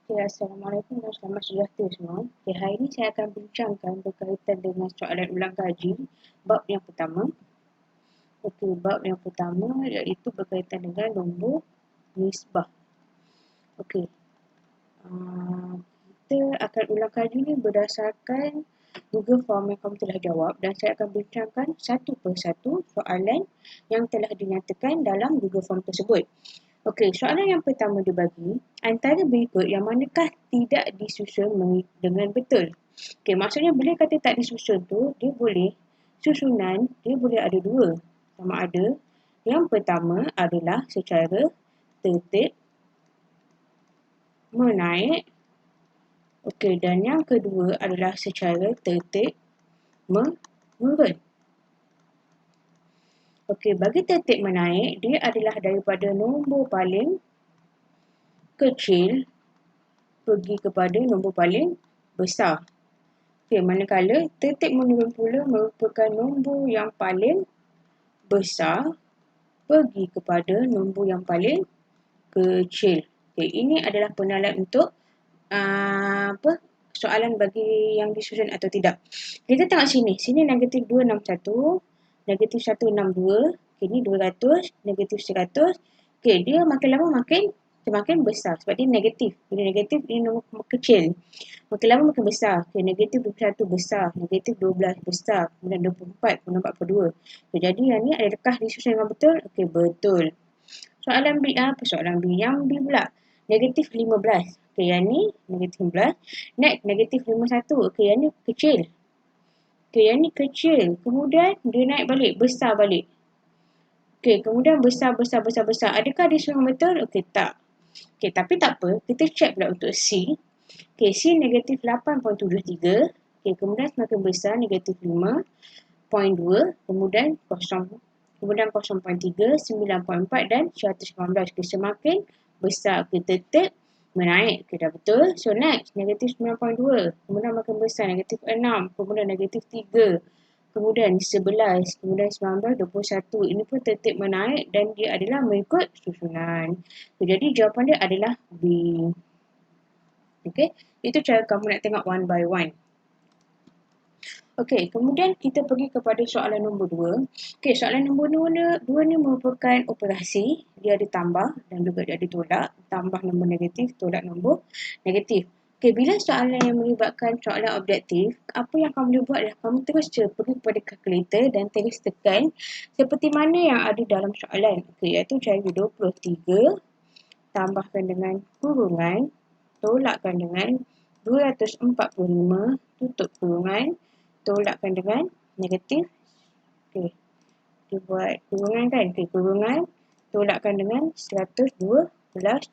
Okay, Assalamualaikum dan selamat sejahtera semua. Okay, hari ini saya akan bincangkan berkaitan dengan soalan ulang kaji bab yang pertama. Okay, bab yang pertama iaitu berkaitan dengan nombor nisbah. Okay, kita akan ulang kaji ni berdasarkan Google Form yang kamu telah jawab dan saya akan bincangkan satu persatu soalan yang telah dinyatakan dalam Google Form tersebut. Okey, soalan yang pertama dibagi, antara berikut yang manakah tidak disusun dengan betul? Okey, maksudnya bila kata tak disusun tu, dia boleh susunan, dia boleh ada dua. Sama ada, yang pertama adalah secara tertib menaik. Okey, dan yang kedua adalah secara tertib menurun. Okey, bagi tertib menaik, dia adalah daripada nombor paling kecil pergi kepada nombor paling besar. Okey, manakala tertib menurun pula merupakan nombor yang paling besar pergi kepada nombor yang paling kecil. Okey, ini adalah penalat untuk soalan bagi yang disusun atau tidak. Kita tengok sini. Sini negatif 261, negatif 162, okey, ni 200, negatif 100. Okey, dia makin lama semakin besar sebab dia negatif. Bila negatif, dia nombor kecil. Makin lama makin besar. Okay, negatif 21 besar, negatif 12 besar, kemudian 24, kemudian 42. Okay, jadi yang ni adakah disusun dengan betul? Okey, betul. Soalan B, soalan B? Yang B pula. Negatif 15. Okey, yang ni negatif 15. Next, negatif 51. Okey, yang ni kecil. Okey, yang ni kecil. Kemudian dia naik balik, besar balik. Okey, kemudian besar. Adakah disusun betul? Okey, tak. Okey, tapi tak apa. Kita check pula untuk C. Okey, C negatif 8.73. Okey, kemudian semakin besar negatif 5.2. Kemudian 0.3, 9.4 dan 118. Okey, semakin besar. Okey, tetap menaik. Okey, dah betul. So, next. Negatif 9.2. Kemudian makin besar. Negatif 6. Kemudian negatif 3. Kemudian 11. Kemudian 19, 21. Ini pun tetap menaik dan dia adalah mengikut susunan. Okay, jadi jawapan dia adalah B. Okey, itu cara kamu nak tengok one by one. Okey, kemudian kita pergi kepada soalan nombor 2. Okey, soalan nombor 2 ni merupakan operasi. Dia ada tambah dan juga dia ada tolak. Tambah nombor negatif, tolak nombor negatif. Okey, bila soalan yang melibatkan soalan objektif, apa yang kamu boleh buat adalah kamu terus pergi kepada kalkulator dan terus tekan seperti mana yang ada dalam soalan. Okey, iaitu cari 23 tambahkan dengan kurungan, tolakkan dengan 245, tutup kurungan, tolakkan dengan negatif. Okey, dia buat kurungan kan? Okey, kurungan, tolakkan dengan 112,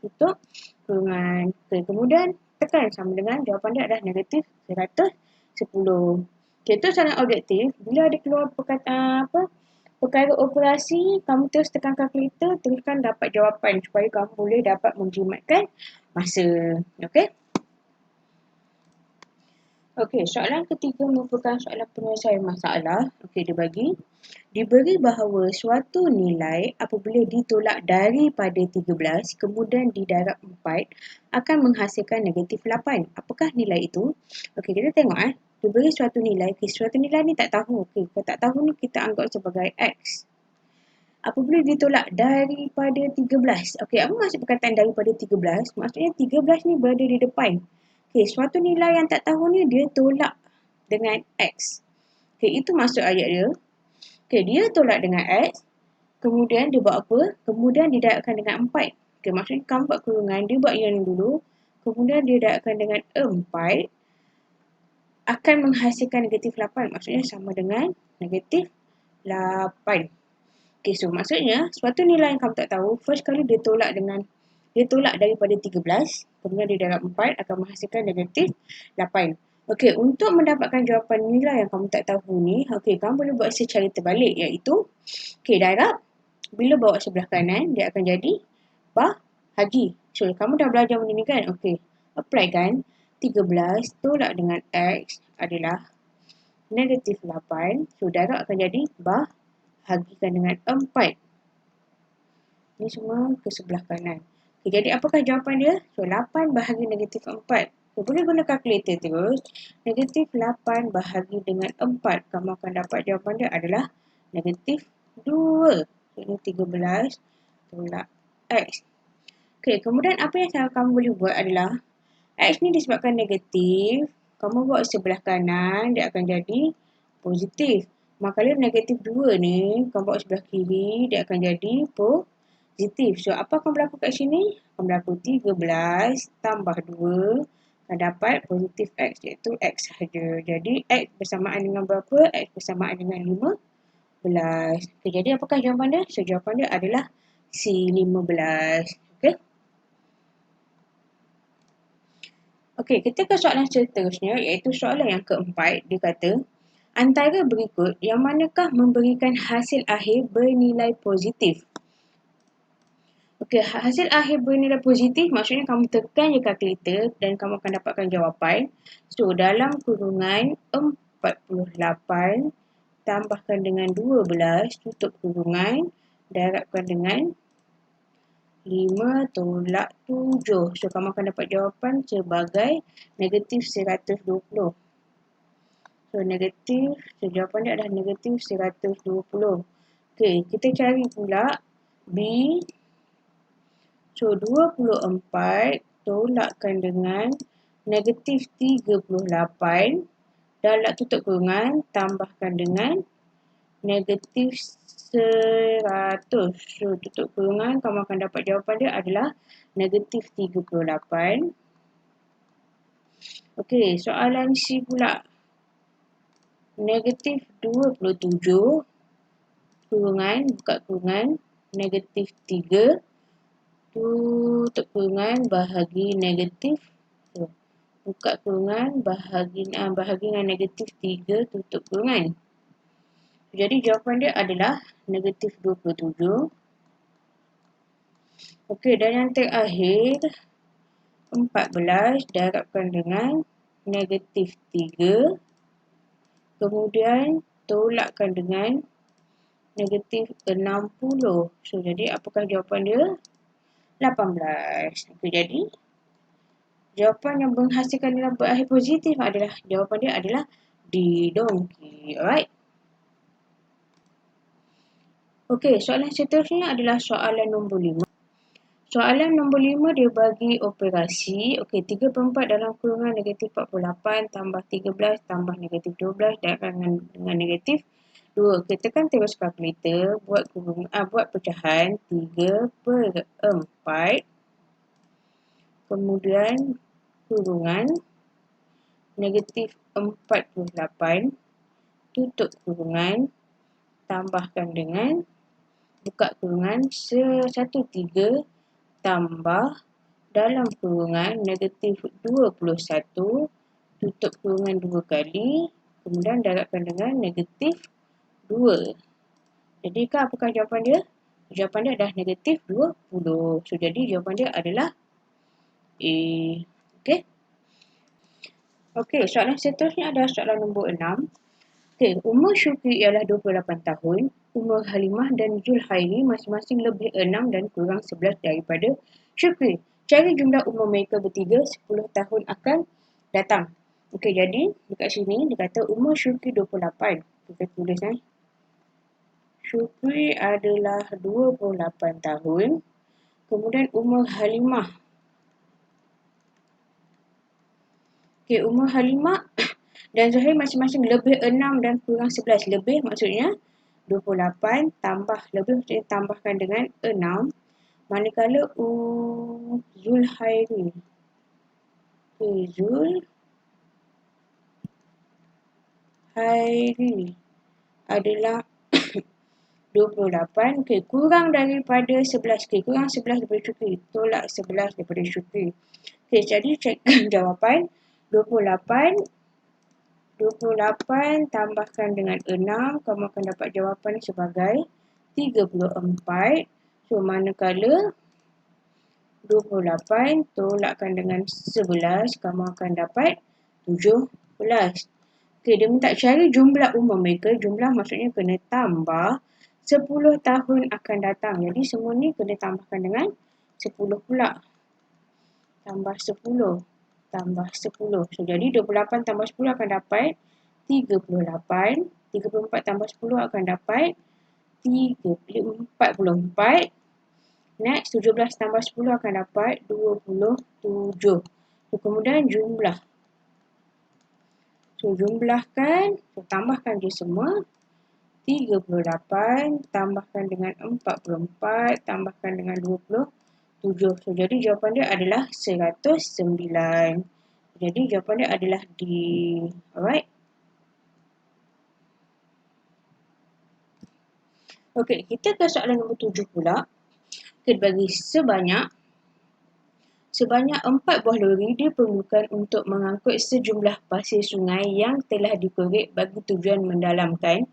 tutup kurungan. Okey, kemudian tekan sama dengan jawapan dia adalah negatif 110. Okey, itu soalan objektif. Bila ada keluar perkara operasi, kamu terus tekan kalkulator, teruskan dapat jawapan supaya kamu boleh dapat menjimatkan masa. Okey? Okey, soalan ketiga merupakan soalan penyelesaian masalah. Okey, diberi bahawa suatu nilai apabila ditolak daripada 13 kemudian didarab 4 akan menghasilkan negatif 8. Apakah nilai itu? Okey, kita tengok diberi suatu nilai. Okey, suatu nilai ni tak tahu. Okey, kalau tak tahu ni kita anggap sebagai X. Apabila ditolak daripada 13. Okey, apa maksud perkataan daripada 13? Maksudnya 13 ni berada di depan. Okey, suatu nilai yang tak tahu ni dia tolak dengan X. Okey, itu maksud ayat dia. Okey, dia tolak dengan X. Kemudian dia buat apa? Kemudian didarabkan dengan 4. Okey, maksudnya kamu buat kurungan, dia buat yang dulu. Kemudian dia darabkan dengan 4 akan menghasilkan negatif 8. Maksudnya sama dengan negatif 8. Okay, so maksudnya suatu nilai yang kamu tak tahu, first kali dia tolak daripada 13, kemudian dia darab 4 akan menghasilkan negatif 8. Okey, untuk mendapatkan jawapan nilai yang kamu tak tahu ni, okey, kamu boleh buat secara terbalik iaitu, okey, darab, bila bawa sebelah kanan, dia akan jadi bahagi. So, kamu dah belajar benda ni kan? Okey, apply kan, 13 tolak dengan X adalah negatif 8. So, darab akan jadi bahagikan dengan 4. Ini semua ke sebelah kanan. Okay, jadi apakah jawapan dia? So, 8 bahagi negatif 4. So, boleh guna kalkulator terus. Negatif 8 bahagi dengan 4. Kamu akan dapat jawapan dia adalah negatif 2. So, ini 13 tolak X. Okay, kemudian apa yang kamu boleh buat adalah X ni disebabkan negatif. Kamu buat sebelah kanan, dia akan jadi positif. Manakala negatif 2 ni, kamu bawa sebelah kiri, dia akan jadi positif. So, apa akan berlaku kat sini? Akan berlaku 13 tambah 2 akan dapat positif X iaitu X sahaja. Jadi, X bersamaan dengan berapa? X bersamaan dengan 15. Okay, jadi apakah jawapan dia? So, jawapan dia adalah C15. Okay. Okey, kita ke soalan seterusnya iaitu soalan yang keempat. Dia kata, antara berikut yang manakah memberikan hasil akhir bernilai positif? Okey, hasil akhir bernilai positif maksudnya kamu tekan je kalkulator dan kamu akan dapatkan jawapan. So, dalam kurungan 48 tambahkan dengan 12 tutup kurungan darabkan dengan 5 tolak 7. So, kamu akan dapat jawapan sebagai negatif 120. So, negatif, so jawapan dia adalah negatif 120. Okey, kita cari pula B. So, 24 tolakkan dengan negatif 38 darab tutup kurungan tambahkan dengan negatif 100. So, tutup kurungan, kamu akan dapat jawapan dia adalah negatif 38. Okey, soalan C pula. Negatif 27 kurungan, buka kurungan, negatif 3 tutup kurungan bahagi negatif. So, buka kurungan bahagi dengan negatif 3 tutup kurungan. Jadi jawapan dia adalah negatif 27. Okey, dan yang terakhir 14 darabkan dengan negatif 3. Kemudian tolakkan dengan negatif 60. So, jadi apakah jawapan dia? 18. Okey, jadi jawapan yang menghasilkan nilai berakhir positif adalah, jawapan dia adalah D, dongki. Alright. Okey, soalan seterusnya adalah soalan nombor 5. Soalan nombor 5 dia bagi operasi. Okey, 3/4 dalam kurungan negatif 48 tambah 13 tambah negatif 12 dan dengan negatif 2. Kita tekan terus kalkulator, buat pecahan 3/4 kemudian kurungan negatif 48 tutup kurungan tambahkan dengan buka kurungan 1/3 tambah dalam kurungan negatif 21 tutup kurungan 2 kali kemudian darabkan dengan negatif 2. Jadi apakah jawapan dia? Jawapan dia adalah negatif 20. So, jadi jawapan dia adalah A. Okey. Okey, soalan seterusnya adalah soalan nombor 6. Okey, umur Syukri ialah 28 tahun. Umur Halimah dan Zulhairi masing-masing lebih 6 dan kurang 11 daripada Syukri. Cari jumlah umur mereka bertiga 10 tahun akan datang. Okey, jadi dekat sini dia kata umur Syukri 28. Kita tulis Syukri adalah 28 tahun. Kemudian umur Halimah. Okey, umur Halimah dan Zuhair masing-masing lebih 6 dan kurang 11. Lebih maksudnya 28 tambah lebih maksudnya tambahkan dengan 6. Manakala Zulhairi. Okay, Zulhairi adalah 28. Okay, kurang daripada 11. Okay, kurang 11 daripada Syukri. Tolak 11 daripada Syukri. Okay, jadi cekkan jawapan. 28 tambahkan dengan 6, kamu akan dapat jawapan sebagai 34. So, manakala 28 tolakkan dengan 11, kamu akan dapat 17. Okey, dia minta cari jumlah umur mereka. Jumlah maksudnya kena tambah 10 tahun akan datang. Jadi, semua ni kena tambahkan dengan 10 pula. Tambah 10. Tambah 10. So, jadi 28 tambah 10 akan dapat 38. 34 tambah 10 akan dapat 44. Next, 17 tambah 10 akan dapat 27. So, kemudian jumlah. So, jumlahkan. So, tambahkan je semua. 38 tambahkan dengan 44 tambahkan dengan 27. So, jadi jawapan dia adalah 109. Jadi jawapan dia adalah D. Alright. Okey, kita ke soalan nombor 7 pula. Kita bagi sebanyak 4 buah lori diperlukan untuk mengangkut sejumlah pasir sungai yang telah dikorek bagi tujuan mendalamkan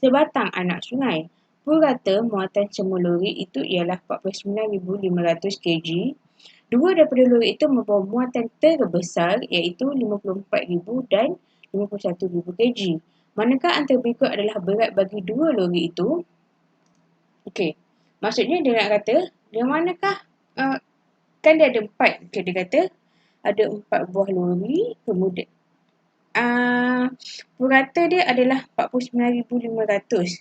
sebatang anak sungai. Purata muatan semua lori itu ialah 49,500 kg. Dua daripada lori itu membawa muatan terbesar iaitu 54,000 dan 51,000 kg. Manakah antara berikut adalah berat bagi dua lori itu? Okey. Maksudnya dia nak kata, yang manakah kan dia ada 4. Okay, dia kata ada 4 buah lori, kemudian purata dia adalah 49,500.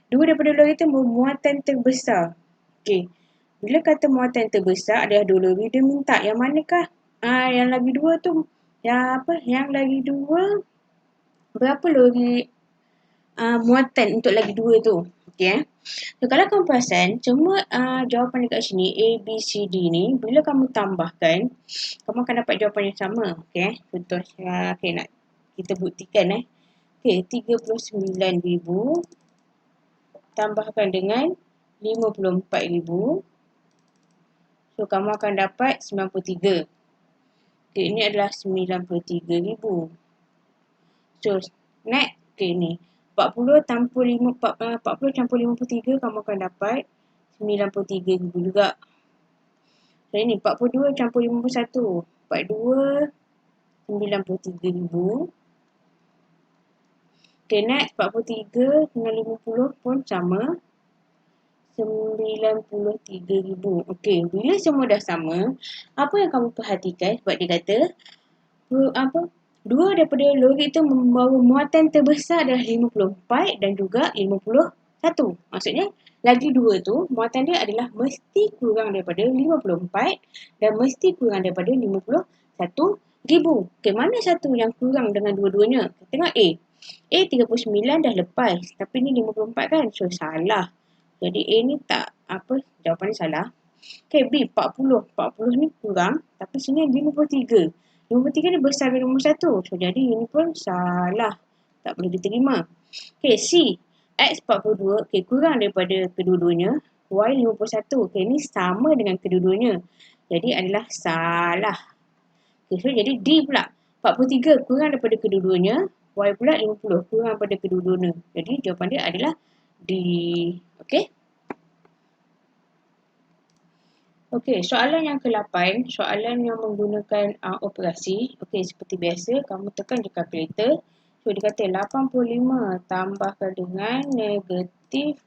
Dua daripada lori itu bermuatan terbesar. Okey. Bila kata muatan terbesar adalah dua lori, dia minta yang manakah yang lagi dua tu, yang lagi dua berapa lori muatan untuk lagi dua tu. Okey. So, kalau kamu perasan, semua jawapan dekat sini A, B, C, D ni, bila kamu tambahkan, kamu akan dapat jawapan yang sama. Okey. Contoh, okay, nak kita buktikan. Okey, 39,000 tambahkan dengan 54,000. So, kamu akan dapat 93. Okey, ini adalah 93,000. So, next. Okey, ni. 40 campur 53, kamu akan dapat 93,000 juga. So, ini 42 campur 51. 42, 93,000. Okay, next. 43 dengan 50 pun sama. 93,000. Okay, bila semua dah sama, apa yang kamu perhatikan? Sebab dia kata, dua daripada lori itu membawa muatan terbesar adalah 54 dan juga 51. Maksudnya, lagi dua tu, muatan dia adalah mesti kurang daripada 54 dan mesti kurang daripada 51,000. Okay, mana satu yang kurang dengan dua-duanya? Kita tengok A. A 39 dah lepas. Tapi ni 54 kan? So, salah. Jadi, A ni tak, jawapan ni salah. Okay, B 40. 40 ni kurang. Tapi sini 53. 53 ni besar dari nombor 1. So, jadi ini pun salah. Tak boleh diterima. Okay, C. X 42. Okay, kurang daripada kedua-duanya. Y 51. Okay, ni sama dengan kedua-duanya. Jadi, adalah salah. Okay, so jadi D pula. 43 kurang daripada kedua-duanya. Y pula 50 kurang daripada kedua-duanya. Jadi, jawapan dia adalah D. Okay. Okey, soalan yang ke-8, soalan yang menggunakan operasi. Okey, seperti biasa, kamu tekan je kalkulator. So, dia kata 85 tambahkan dengan negatif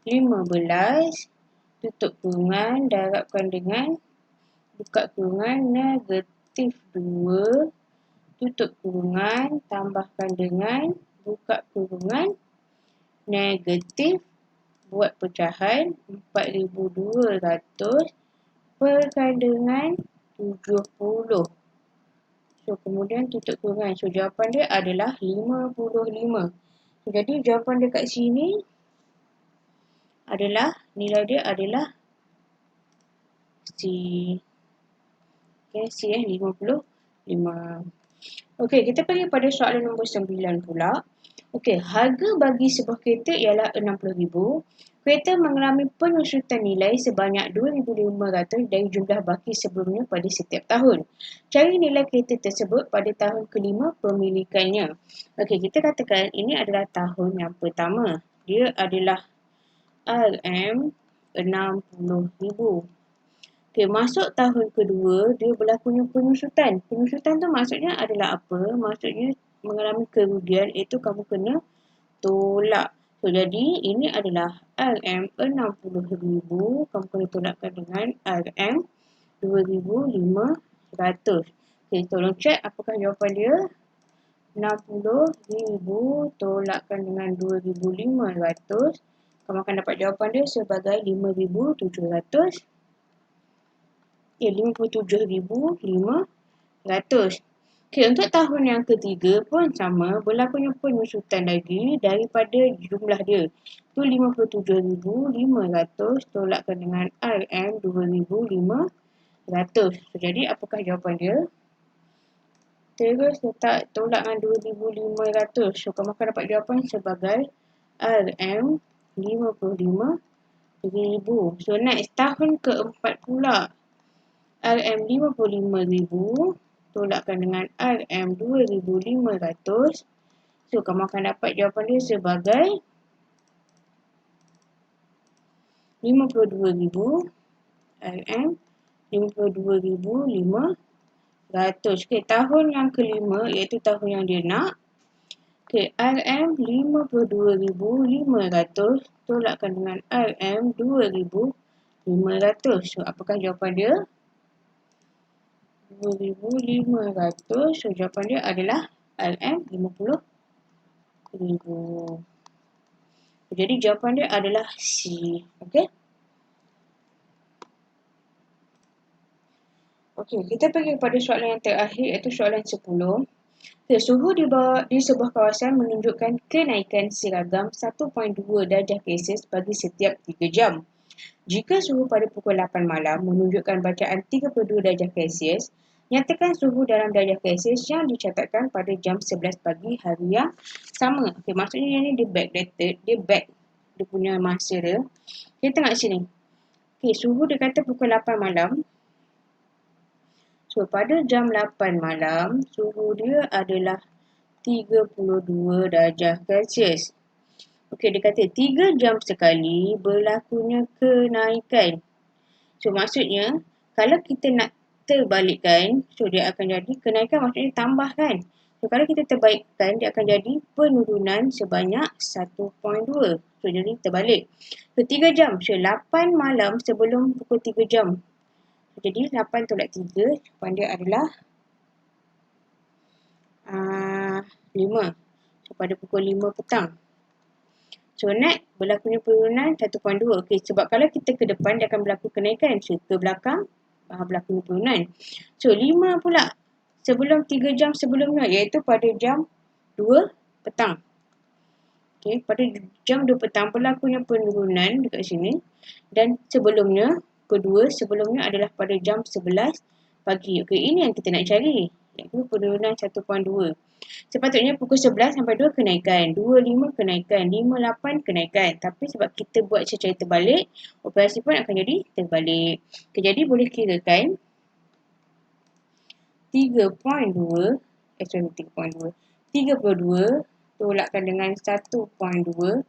15, tutup kurungan, darabkan dengan, buka kurungan, negatif 2, tutup kurungan, tambahkan dengan, buka kurungan, negatif, buat pecahan, 4,200, perkan dengan 70. So, kemudian tutup kurungan. So, jawapan dia adalah 55. So, jadi, jawapan dia kat sini adalah, nilai dia adalah C. Okay, C 55. Okey, kita pergi pada soalan nombor 9 pula. Okey, harga bagi sebuah kereta ialah 60,000. Kereta mengalami penyusutan nilai sebanyak 2,500 dari jumlah baki sebelumnya pada setiap tahun. Cari nilai kereta tersebut pada tahun kelima pemilikannya. Okey, kita katakan ini adalah tahun yang pertama. Dia adalah RM60,000. Okey, masuk tahun kedua, dia berlakunya penyusutan. Penyusutan tu maksudnya adalah apa? Maksudnya mengalami kerugian, itu kamu kena tolak. So, jadi ini adalah RM 60,000 kamu kena tolakkan dengan RM 2,500. Okay, tolong check apakah jawapan dia. 60,000 tolakkan dengan 2,500. Kamu akan dapat jawapan dia sebagai 5,700. 57,500. Okay, untuk tahun yang ketiga pun sama, berlakunya penyusutan lagi daripada jumlah dia. Tu 57,500 tolakkan dengan RM 2,500. So, jadi apakah jawapan dia? Terus letak tolak dengan 2,500. So, kamu akan dapat jawapan sebagai RM 55,000. So, next tahun keempat pula. RM 55,000 tolakkan dengan RM 2,500. So, kamu akan dapat jawapan dia sebagai 52,000 RM 52,500. Okay, tahun yang kelima iaitu tahun yang dia nak. Okay, RM 52,500 tolakkan dengan RM 2,500. So, apakah jawapan dia? 2,500. So, jawapan dia adalah RM 50,000. Jadi, jawapan dia adalah C. Okey. Okey, kita pergi kepada soalan yang terakhir iaitu soalan 10. Suhu di sebuah kawasan menunjukkan kenaikan seragam 1.2 darjah Celsius bagi setiap 3 jam. Jika suhu pada pukul 8 malam menunjukkan bacaan 32 darjah Celsius, nyatakan suhu dalam darjah Celsius yang dicatatkan pada jam 11 pagi hari yang sama. Okey, maksudnya ini dia backdated, dia punya masa dia. Kita tengok sini. Okey, suhu dia kata pukul 8 malam. So, pada jam 8 malam, suhu dia adalah 32 darjah Celsius. Okey, dia kata 3 jam sekali berlakunya kenaikan. So, maksudnya, kalau kita nak terbalikkan, so dia akan jadi kenaikan maksudnya tambahkan. So, kalau kita terbalikkan, dia akan jadi penurunan sebanyak 1.2. So, jadi terbalik. So, 3 jam. So, 8 malam sebelum pukul 3 jam. Jadi 8 tolak 3, jawapan dia adalah 5. So, pada pukul 5 petang. So, next berlakunya penurunan 1.2. Okey, sebab kalau kita ke depan, dia akan berlaku kenaikan. So, ke belakang, berlakunya penurunan. So, 5 pula sebelum 3 jam sebelumnya, iaitu pada jam 2 petang. Okey, pada jam 2 petang berlakunya penurunan dekat sini. Dan sebelumnya, kedua sebelumnya adalah pada jam 11 pagi. Okey, ini yang kita nak cari. Iaitu penurunan 1.2. Sepatutnya pukul 11 sampai 2 kenaikan. 25 kenaikan. 58 kenaikan. Tapi sebab kita buat secara terbalik, operasi pun akan jadi terbalik. Okay, jadi boleh kirakan 3.2 32 tolakkan dengan 1.2.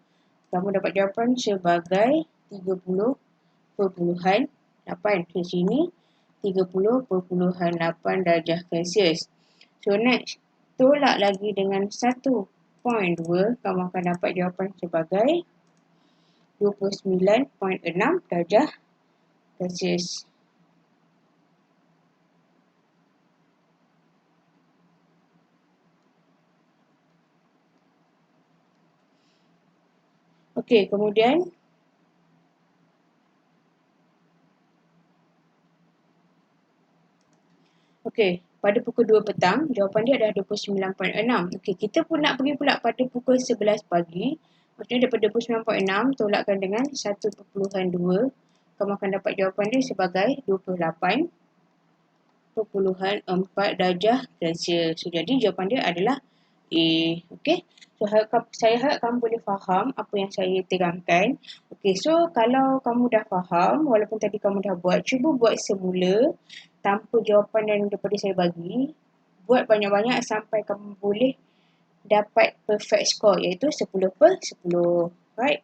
Kamu dapat jawapan sebagai 30.8. Di sini 30.8 darjah Celsius. So, next. Tolak lagi dengan 1.2. Kamu akan dapat jawapan sebagai 29.6 darjah Celsius. Okey, kemudian pada pukul 2 petang, jawapan dia adalah 29.6. Okey, kita pun nak pergi pula pada pukul 11 pagi. Maksudnya daripada 29.6 tolakkan dengan 1.2. Kamu akan dapat jawapan dia sebagai 28.4 darjah Celsius. So, jadi jawapan dia adalah A. Okey. So, saya harap kamu boleh faham apa yang saya terangkan. Okey, so kalau kamu dah faham, walaupun tadi kamu dah buat, cuba buat semula tanpa jawapan yang daripada saya bagi. Buat banyak-banyak sampai kamu boleh dapat perfect score iaitu 10/10. Right?